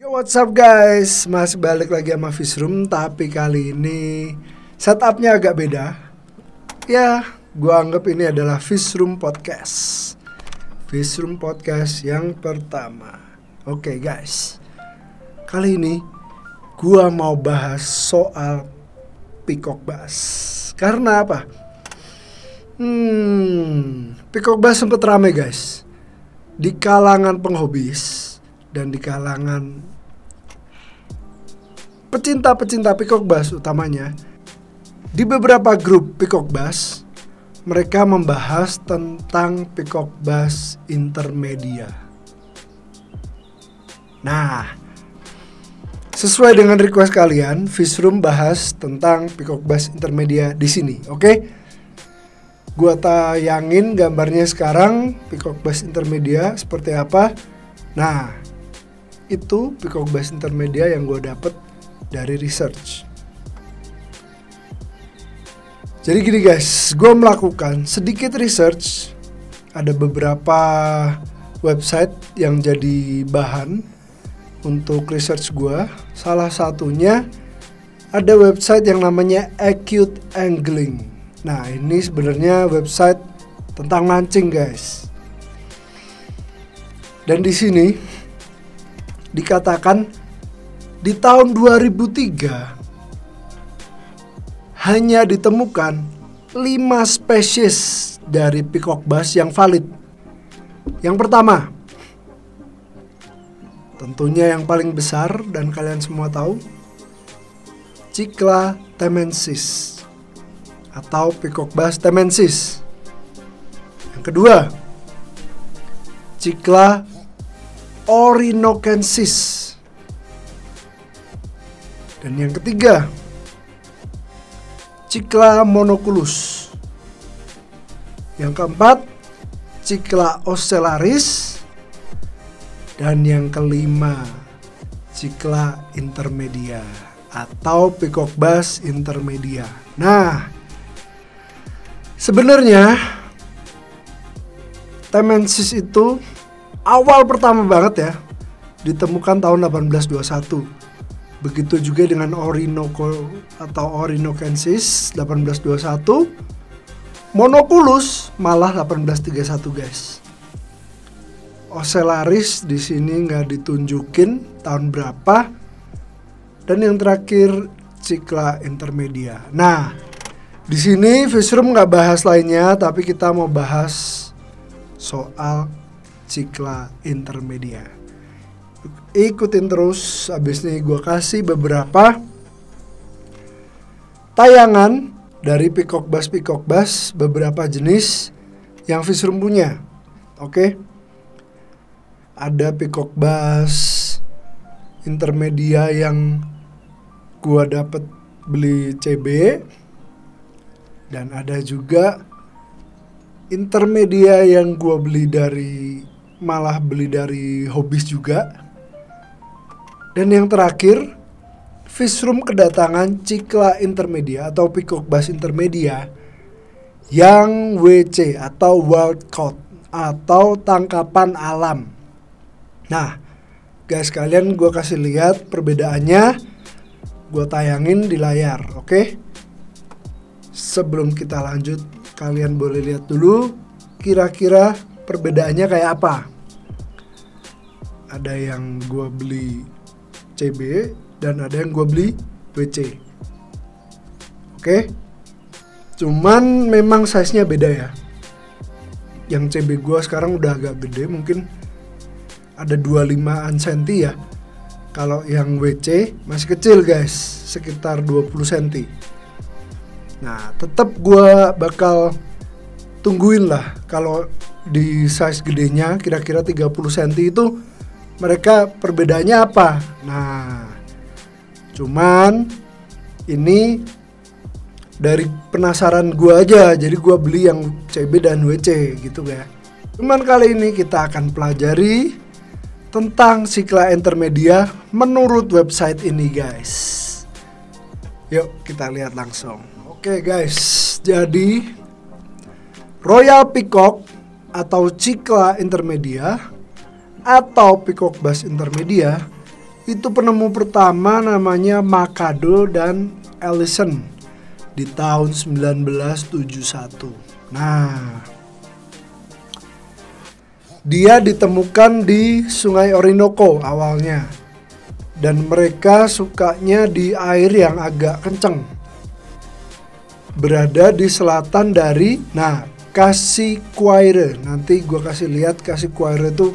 What's up guys, masih balik lagi sama Fishroom. Tapi kali ini setupnya agak beda. Ya, gua anggap ini adalah Fishroom Podcast. Fishroom Podcast yang pertama. Oke guys, kali ini gua mau bahas soal Peacock Bass. Karena apa? Peacock Bass sempet rame guys, di kalangan penghobis dan di kalangan pecinta-pecinta Peacock Bass utamanya. Di beberapa grup Peacock Bass, mereka membahas tentang Peacock Bass Intermedia. Nah, sesuai dengan request kalian, Fishroom bahas tentang Peacock Bass Intermedia di sini, oke? Gua tayangin gambarnya sekarang, Peacock Bass Intermedia seperti apa. Nah, itu Peacock Bass Intermedia yang gue dapet dari research. Jadi gini guys, gue melakukan sedikit research. Ada beberapa website yang jadi bahan untuk research gue. Salah satunya ada website yang namanya Acute Angling. Nah, ini sebenarnya website tentang mancing guys. Dan di sini dikatakan di tahun 2003 hanya ditemukan 5 spesies dari Peacock Bass yang valid. Yang pertama, tentunya yang paling besar dan kalian semua tahu, Cichla temensis atau Peacock Bass temensis. Yang kedua, Cichla orinocensis. Dan yang ketiga, Cichla monoculus. Yang keempat, Cichla ocellaris. Dan yang kelima, Cichla intermedia atau Peacock Bass intermedia. Nah, sebenarnya temensis itu awal pertama banget ya, ditemukan tahun 1821. Begitu juga dengan Orinoco atau Orinocensis 1821. Monoculus malah 1831 guys. Ocellaris di sini nggak ditunjukin tahun berapa. Dan yang terakhir Cichla intermedia. Nah, di sini Fishroom nggak bahas lainnya, tapi kita mau bahas soal Cichla intermedia. Ikutin terus, abis ini gue kasih beberapa tayangan dari Peacock Bass, beberapa jenis yang Fishroom punya. Oke? Ada Peacock Bass intermedia yang gue dapet beli CB, dan ada juga intermedia yang gue beli dari hobis juga. Dan yang terakhir, Fishroom kedatangan Cichla intermedia atau Peacock Bass intermedia yang WC atau wild caught atau tangkapan alam. Nah, guys, kalian gue kasih lihat perbedaannya, gue tayangin di layar, oke? Sebelum kita lanjut, kalian boleh lihat dulu kira-kira perbedaannya kayak apa. Ada yang gue beli CB dan ada yang gue beli WC. Oke? Cuman memang size-nya beda ya. Yang CB gue sekarang udah agak gede, mungkin ada 25an cm ya. Kalau yang WC masih kecil guys, sekitar 20 cm. Nah, tetap gue bakal tungguin lah kalau di size gedenya kira-kira 30 cm itu mereka perbedaannya apa. Nah, cuman ini dari penasaran gue aja, jadi gue beli yang CB dan WC gitu ya. Cuman kali ini kita akan pelajari tentang Cichla intermedia menurut website ini guys. Yuk kita lihat langsung. Oke guys, jadi Royal Peacock atau Cichla intermedia atau Peacock Bass intermedia Itu penemu pertama namanya Mercado dan Ellison di tahun 1971. Nah, dia ditemukan di Sungai Orinoco awalnya. Dan mereka sukanya di air yang agak kenceng. Berada di selatan dari Cassiquiare. Nanti gue kasih lihat Cassiquiare itu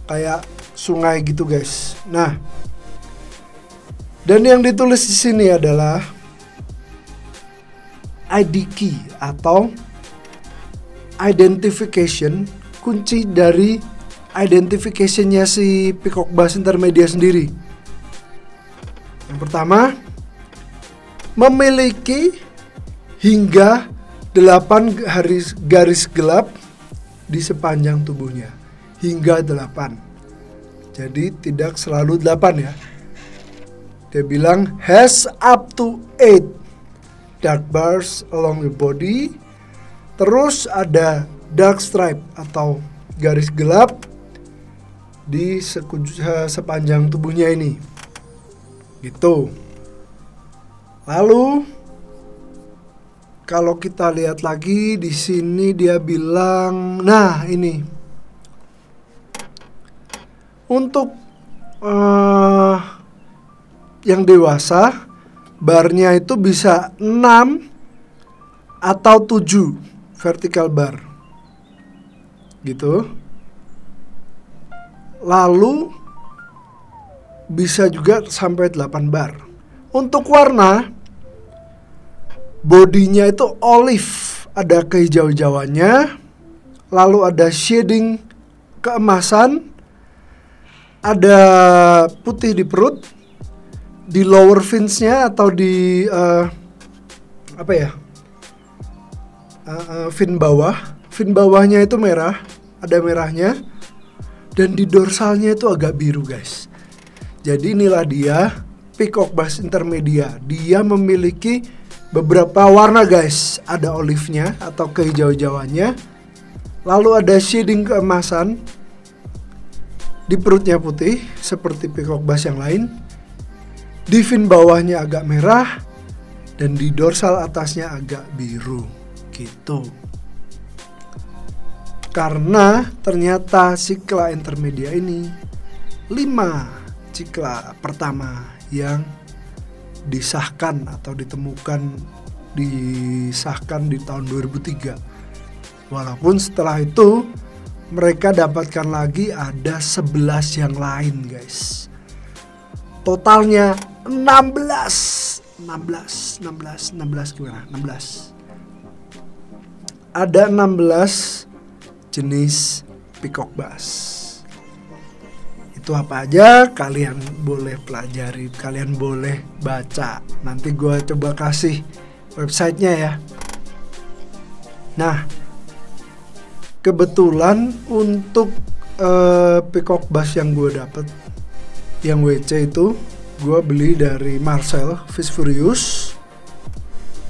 kayak sungai gitu guys. Nah, dan yang ditulis di sini adalah ID key atau identification, kunci dari identification-nya si Peacock Bass Intermedia sendiri. Yang pertama, memiliki hingga 8 garis gelap di sepanjang tubuhnya. Hingga 8. Jadi tidak selalu 8 ya. Dia bilang has up to 8 dark bars along the body. Terus ada dark stripe atau garis gelap di sepanjang tubuhnya ini. Gitu. Lalu kalau kita lihat lagi di sini dia bilang, nah ini untuk yang dewasa barnya itu bisa 6 atau 7 vertical bar gitu. Lalu bisa juga sampai 8 bar. Untuk warna, bodinya itu olive, ada kehijau-hijauannya, lalu ada shading keemasan, ada putih di perut, di lower fins-nya atau di fin bawah. Fin bawahnya itu merah, ada merahnya, dan di dorsalnya itu agak biru guys. Jadi inilah dia Peacock Bass Intermedia. Dia memiliki beberapa warna guys. Ada olive-nya atau kehijau-hijauannya, lalu ada shading keemasan, di perutnya putih seperti Peacock Bass yang lain, di fin bawahnya agak merah, dan di dorsal atasnya agak biru gitu. Karena ternyata Cichla Intermedia ini 5 Cichla pertama yang disahkan atau disahkan di tahun 2003. Walaupun setelah itu mereka dapatkan lagi ada 11 yang lain guys. Totalnya 16 gimana? 16. Ada 16 jenis Peacock Bass. Itu apa aja kalian boleh pelajari, kalian boleh baca. Nanti gue coba kasih websitenya ya. Nah, kebetulan untuk Peacock Bass yang gue dapet, yang WC itu gue beli dari Marcel Fish Furious,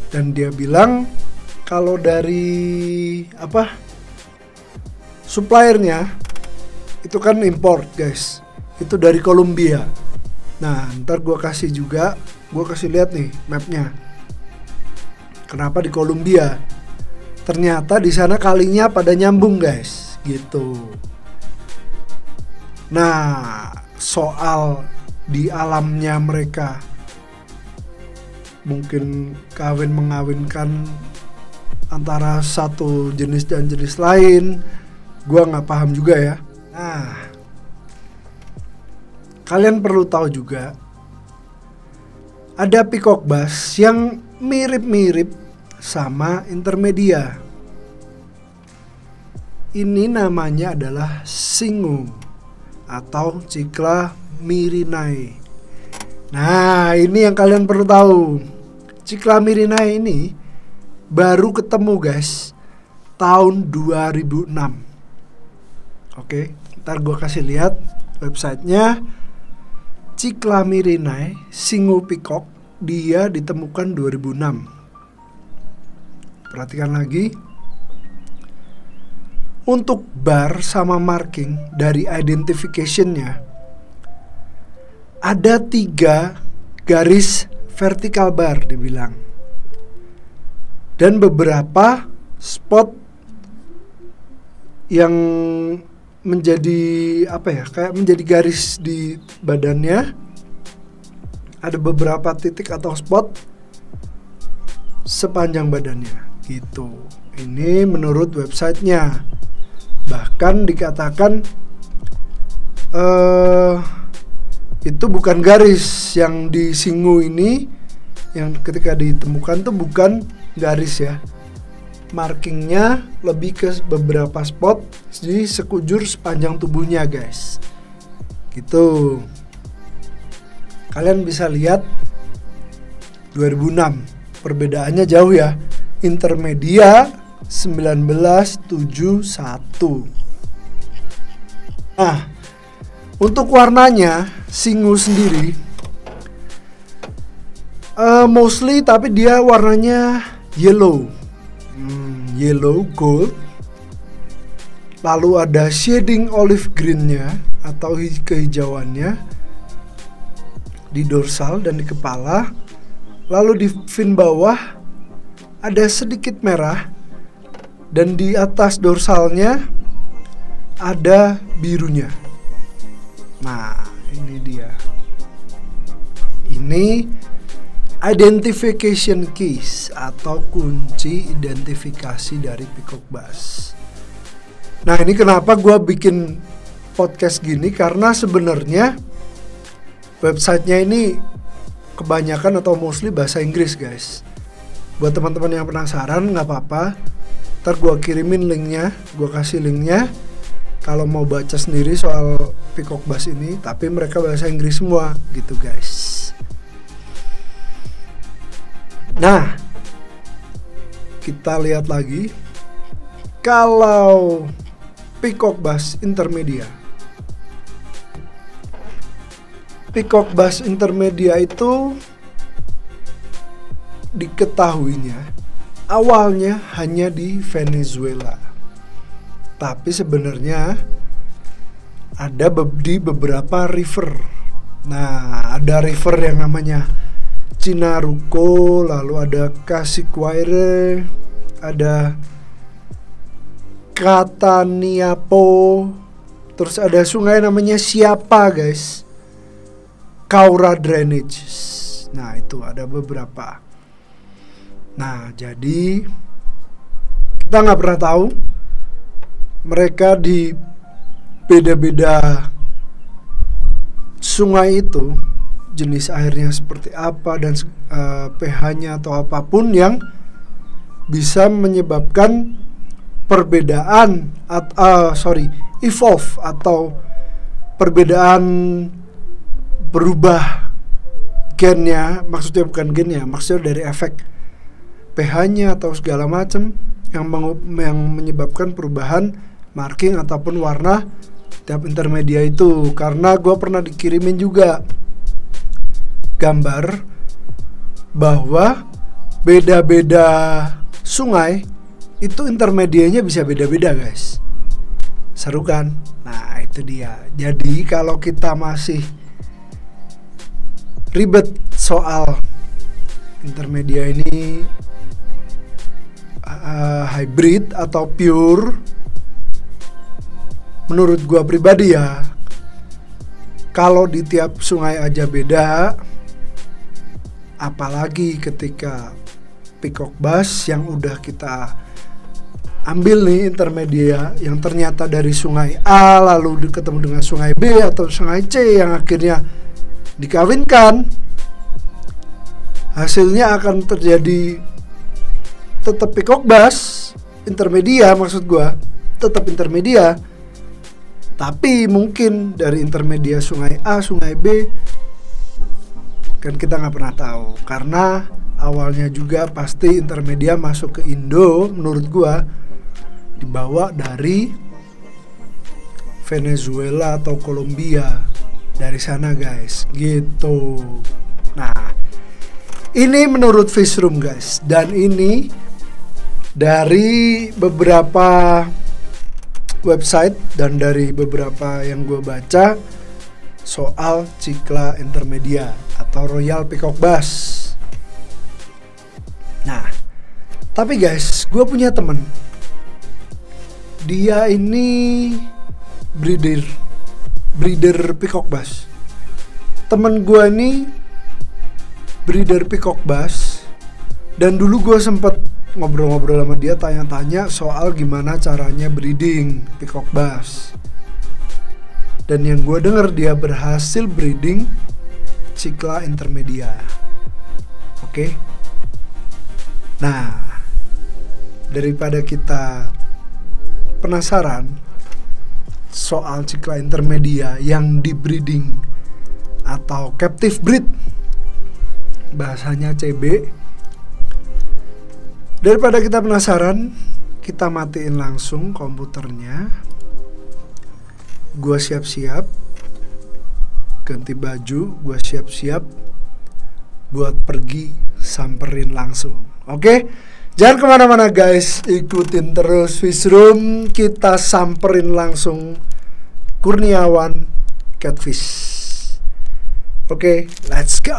dan dia bilang kalau dari suppliernya itu kan import guys, itu dari Kolombia. Nah ntar gue kasih lihat nih mapnya. Kenapa di Kolombia? Ternyata di sana kalinya pada nyambung guys, gitu. Nah soal di alamnya mereka mungkin mengawinkan antara satu jenis dan jenis lain, gua nggak paham juga ya. Nah, kalian perlu tahu juga ada Peacock Bass yang mirip-mirip sama Intermedia. Ini namanya adalah Singu atau Cichla Myrinae. Nah, ini yang kalian perlu tahu. Cichla Myrinae ini baru ketemu guys tahun 2006. Oke, ntar gue kasih lihat websitenya. Cichla Myrinae Singu Peacock, dia ditemukan 2006. Perhatikan lagi. Untuk bar sama marking dari identification-nya, ada 3 garis vertikal bar dibilang, dan beberapa spot yang menjadi kayak menjadi garis di badannya. Ada beberapa titik atau spot sepanjang badannya gitu. Ini menurut websitenya. Bahkan dikatakan itu bukan garis yang di Singu ini, yang ketika ditemukan tuh bukan garis ya. Markingnya lebih ke beberapa spot di sekujur sepanjang tubuhnya guys. Gitu. Kalian bisa lihat 2006. Perbedaannya jauh ya. Intermedia 1971. Nah, untuk warnanya Singu sendiri mostly tapi dia warnanya yellow. Yellow gold. Lalu ada shading olive green-nya atau kehijauannya di dorsal dan di kepala. Lalu di fin bawah ada sedikit merah, dan di atas dorsalnya ada birunya. Nah, ini dia. Ini identification keys atau kunci identifikasi dari Peacock Bass. Nah, ini kenapa gue bikin podcast gini, karena sebenarnya websitenya ini kebanyakan atau mostly bahasa Inggris guys. Buat teman-teman yang penasaran nggak apa-apa, ntar gue kirimin linknya, gue kasih linknya kalau mau baca sendiri soal Peacock Bass ini. Tapi mereka bahasa Inggris semua gitu guys. Nah, kita lihat lagi kalau Peacock Bass Intermedia. Peacock Bass Intermedia itu diketahuinya awalnya hanya di Venezuela, tapi sebenarnya ada di beberapa river. Nah, ada river yang namanya Chinaruco, lalu ada Cassiquiare, ada Cataniapo, terus ada sungai namanya siapa guys, Caura Drainage. Nah, itu ada beberapa. Nah, jadi kita nggak pernah tahu mereka di beda-beda sungai itu jenis airnya seperti apa dan pH-nya atau apapun yang bisa menyebabkan perbedaan evolve atau perbedaan berubah gennya. Maksudnya bukan gennya, maksudnya dari efek pH-nya atau segala macam yang menyebabkan perubahan marking ataupun warna tiap intermedia itu. Karena gue pernah dikirimin juga gambar bahwa beda-beda sungai itu intermedianya bisa beda-beda guys. Seru kan? Nah, itu dia. Jadi kalau kita masih ribet soal intermedia ini hybrid atau pure, menurut gua pribadi ya, kalau di tiap sungai aja beda, apalagi ketika Peacock Bass yang udah kita ambil nih intermedia yang ternyata dari sungai A lalu ketemu dengan sungai B atau sungai C yang akhirnya dikawinkan, hasilnya akan terjadi tetap Peacock Bass intermedia. Maksud gua tetap intermedia, tapi mungkin dari intermedia sungai A, sungai B, kan kita nggak pernah tahu. Karena awalnya juga pasti intermedia masuk ke Indo, menurut gua dibawa dari Venezuela atau Kolombia, dari sana guys, gitu. Nah, ini menurut Fishroom guys, dan ini dari beberapa website dan dari beberapa yang gue baca, soal Cicla Intermedia atau Royal Peacock Bass. Nah, tapi guys, gue punya temen. Dia ini breeder Peacock Bass. Temen gue ini breeder Peacock Bass. Dan dulu gue sempet ngobrol-ngobrol sama dia, tanya-tanya soal gimana caranya breeding Peacock Bass. Dan yang gue denger dia berhasil breeding Cicla Intermedia. Oke. Nah, daripada kita penasaran soal Cicla Intermedia yang di breeding atau captive breed, bahasanya CB, daripada kita penasaran, kita matiin langsung komputernya. Gue siap-siap ganti baju, gue siap-siap buat pergi samperin langsung. Oke? Jangan kemana-mana guys, ikutin terus Fishroom. Kita samperin langsung Kurniawan Catfish. Oke, let's go.